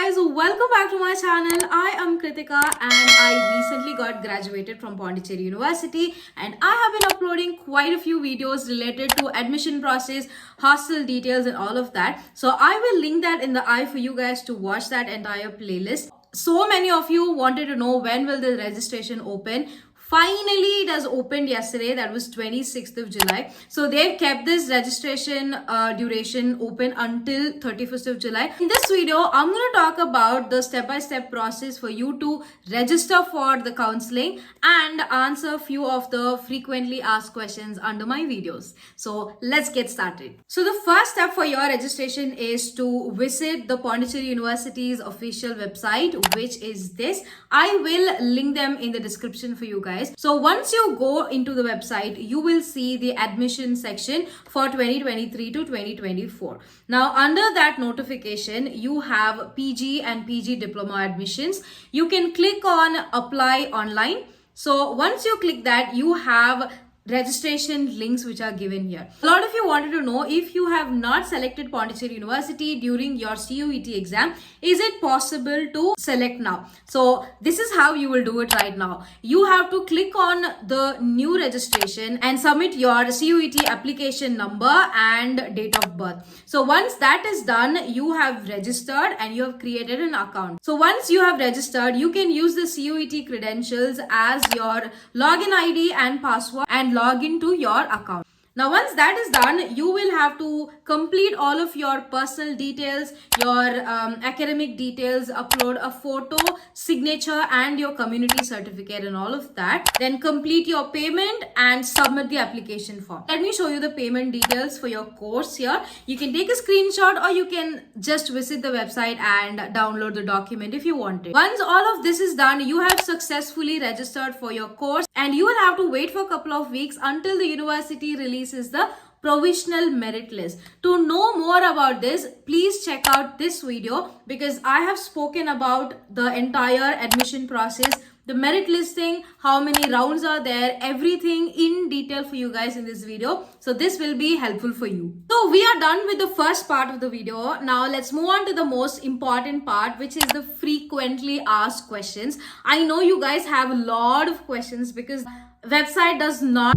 guys, welcome back to my channel. I am Kritika and I recently got graduated from Pondicherry University and I have been uploading quite a few videos related to admission process, hostel details and all of that. So I will link that in the eye for you guys to watch that entire playlist. So many of you wanted to know when will the registration open. Finally, it has opened yesterday. That was 26th of July. So they've kept this registration duration open until 31st of July. In this video, I'm going to talk about the step-by-step process for you to register for the counseling and answer a few of the frequently asked questions under my videos. So let's get started. So the first step for your registration is to visit the Pondicherry University's official website, which is this. I will link them in the description for you guys. So once you go into the website, you will see the admission section for 2023 to 2024. Now under that notification, you have PG and PG diploma admissions. You can click on apply online. So once you click that, you have registration links which are given here. A lot of you wanted to know if you have not selected Pondicherry University during your CUET exam, is it possible to select now? So this is how you will do it right now. You have to click on the new registration and submit your CUET application number and date of birth. So once that is done, you have registered and you have created an account. So once you have registered, you can use the CUET credentials as your login ID and password and log into your account. Now once that is done, you will have to complete all of your personal details, your academic details, upload a photo, signature and your community certificate and all of that. Then complete your payment and submit the application form. Let me show you the payment details for your course here. You can take a screenshot or you can just visit the website and download the document if you want it. Once all of this is done, you have successfully registered for your course and you will have to wait for a couple of weeks until the university releases the provisional merit list. To know more about this, please check out this video because I have spoken about the entire admission process, the merit listing, how many rounds are there, everything in detail for you guys in this video. So this will be helpful for you. So we are done with the first part of the video. Now let's move on to the most important part, which is the frequently asked questions. I know you guys have a lot of questions because website does not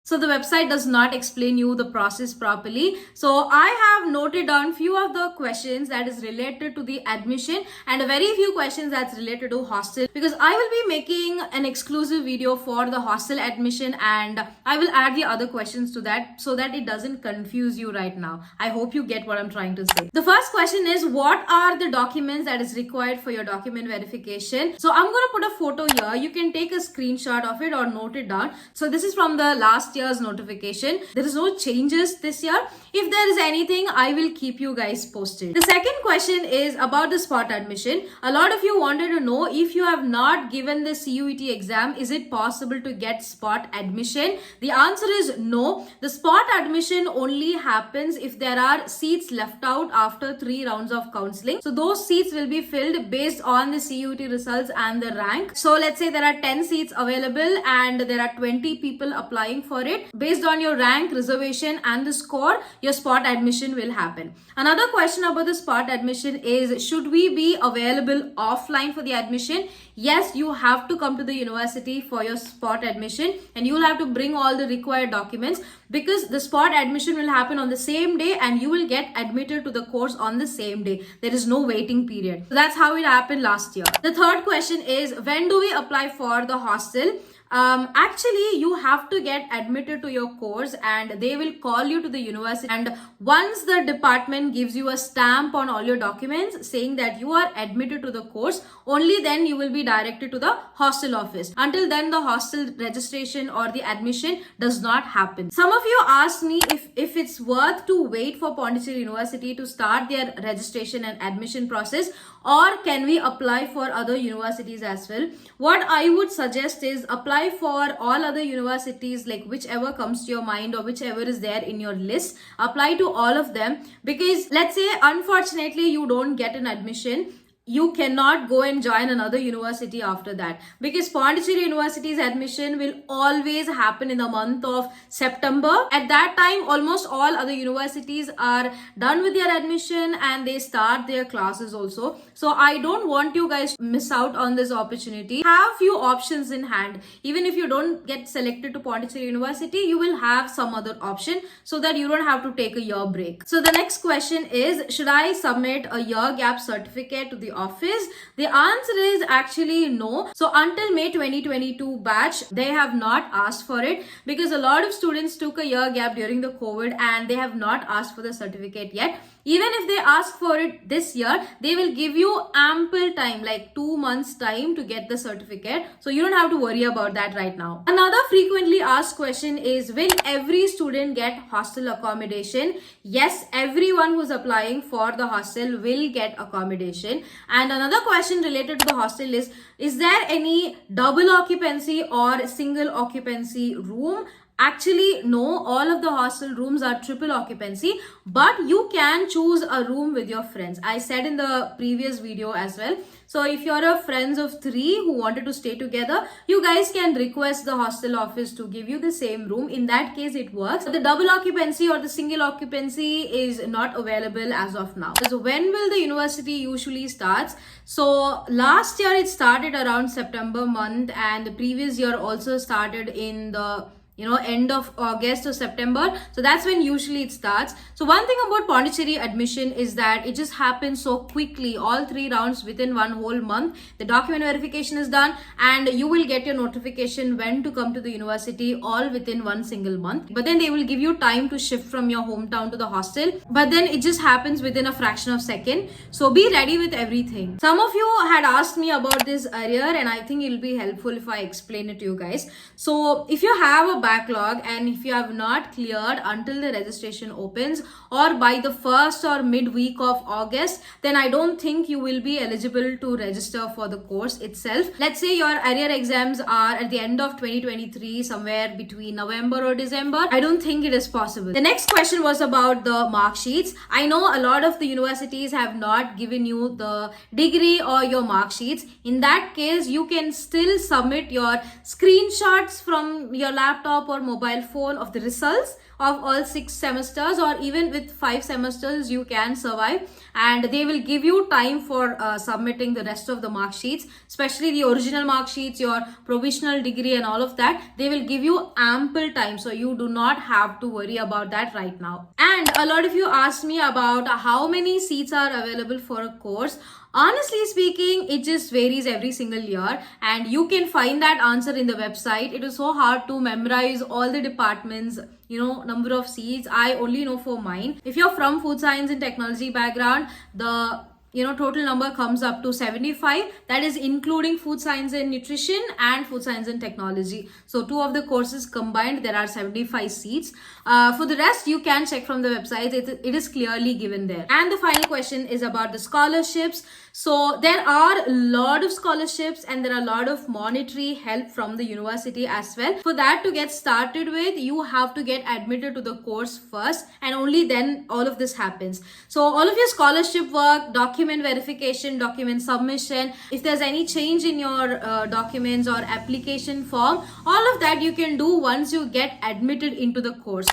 So the website does not explain you the process properly. So I have noted down few of the questions that is related to the admission and a very few questions that's related to hostel because I will be making an exclusive video for the hostel admission and I will add the other questions to that so that it doesn't confuse you right now. I hope you get what I'm trying to say. The first question is, what are the documents that is required for your document verification? So I'm going to put a photo here. You can take a screenshot of it or note it down. So this is from the last year's notification. There is no changes this year. If there is anything, I will keep you guys posted. The second question is about the spot admission. A lot of you wanted to know if you have not given the CUET exam, is it possible to get spot admission? The answer is no. The spot admission only happens if there are seats left out after 3 rounds of counseling. So those seats will be filled based on the CUET results and the rank. So let's say there are 10 seats available and there are 20 people applying for it. Based on your rank, reservation and the score, your spot admission will happen. Another question about the spot admission is, should we be available offline for the admission? Yes, you have to come to the university for your spot admission and you will have to bring all the required documents because the spot admission will happen on the same day and you will get admitted to the course on the same day. There is no waiting period. So that's how it happened last year. The third question is, when do we apply for the hostel? Actually, you have to get admitted to your course and they will call you to the university, and once the department gives you a stamp on all your documents saying that you are admitted to the course, only then you will be directed to the hostel office. Until then, the hostel registration or the admission does not happen. Some of you asked me if it's worth to wait for Pondicherry University to start their registration and admission process, or can we apply for other universities as well? What I would suggest is apply for all other universities, like whichever comes to your mind or whichever is there in your list. Apply to all of them because let's say unfortunately you don't get an admission. you cannot go and join another university after that, because Pondicherry University's admission will always happen in the month of September. At that time, almost all other universities are done with their admission and they start their classes also. So I don't want you guys to miss out on this opportunity. Have few options in hand. Even if you don't get selected to Pondicherry University, you will have some other option so that you don't have to take a year break. So the next question is, should I submit a year gap certificate to the office? The answer is actually no. So until May 2022 batch, they have not asked for it, because a lot of students took a year gap during the COVID and they have not asked for the certificate yet. Even if they ask for it this year, they will give you ample time, like 2 months time to get the certificate. So you don't have to worry about that right now. Another frequently asked question is, will every student get hostel accommodation? Yes, everyone who's applying for the hostel will get accommodation. And another question related to the hostel is there any double occupancy or single occupancy room? Actually, no, all of the hostel rooms are triple occupancy, but you can choose a room with your friends. I said in the previous video as well. So if you're a friends of 3 who wanted to stay together, you guys can request the hostel office to give you the same room. In that case, it works. The double occupancy or the single occupancy is not available as of now. So when will the university usually starts? So last year it started around September month, and the previous year also started in the end of August or September. So that's when usually it starts. So one thing about Pondicherry admission is that it just happens so quickly, all 3 rounds within one whole month. The document verification is done and you will get your notification when to come to the university, all within one single month. But then they will give you time to shift from your hometown to the hostel. But then it just happens within a fraction of a second. So be ready with everything. Some of you had asked me about this earlier, and I think it'll be helpful if I explain it to you guys. So if you have a backlog and if you have not cleared until the registration opens or by the first or midweek of August, then I don't think you will be eligible to register for the course itself. Let's say your arrear exams are at the end of 2023, somewhere between November or December. I don't think it is possible. The next question was about the mark sheets. I know a lot of the universities have not given you the degree or your mark sheets. In that case, you can still submit your screenshots from your laptop or mobile phone of the results of all 6 semesters, or even with 5 semesters you can survive, and they will give you time for submitting the rest of the mark sheets, especially the original mark sheets, your provisional degree and all of that. They will give you ample time, so you do not have to worry about that right now. And a lot of you asked me about how many seats are available for a course. Honestly speaking, it just varies every single year, and you can find that answer in the website. It is so hard to memorize all the departments, number of seats. I only know for mine. If you're from food science and technology background, the total number comes up to 75. That is including food science and nutrition and food science and technology. So 2 of the courses combined, there are 75 seats. For the rest, you can check from the website. It is clearly given there. And the final question is about the scholarships. So there are a lot of scholarships and there are a lot of monetary help from the university as well. For that to get started with, you have to get admitted to the course first, and only then all of this happens. So all of your scholarship work, document verification, document submission, if there's any change in your documents or application form, all of that you can do once you get admitted into the course.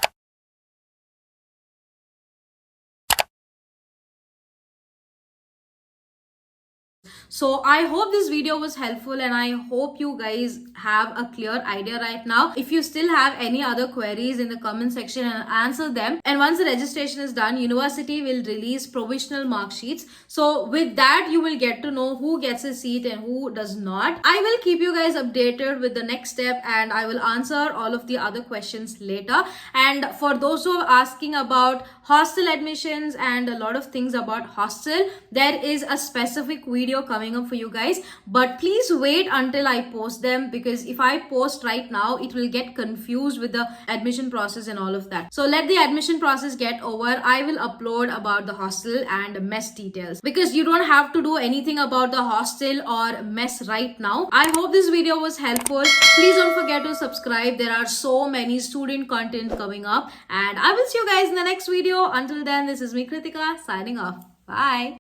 So I hope this video was helpful, and I hope you guys have a clear idea right now. If you still have any other queries in the comment section, and answer them. And once the registration is done, university will release provisional mark sheets. So with that, you will get to know who gets a seat and who does not. I will keep you guys updated with the next step, and I will answer all of the other questions later. And for those who are asking about hostel admissions and a lot of things about hostel, there is a specific video coming up for you guys, but please wait until I post them, because if I post right now, it will get confused with the admission process and all of that. So let the admission process get over. I will upload about the hostel and mess details, because you don't have to do anything about the hostel or mess right now. I hope this video was helpful. Please don't forget to subscribe. There are so many student content coming up, and I will see you guys in the next video. Until then, this is me, Kritika, signing off. Bye.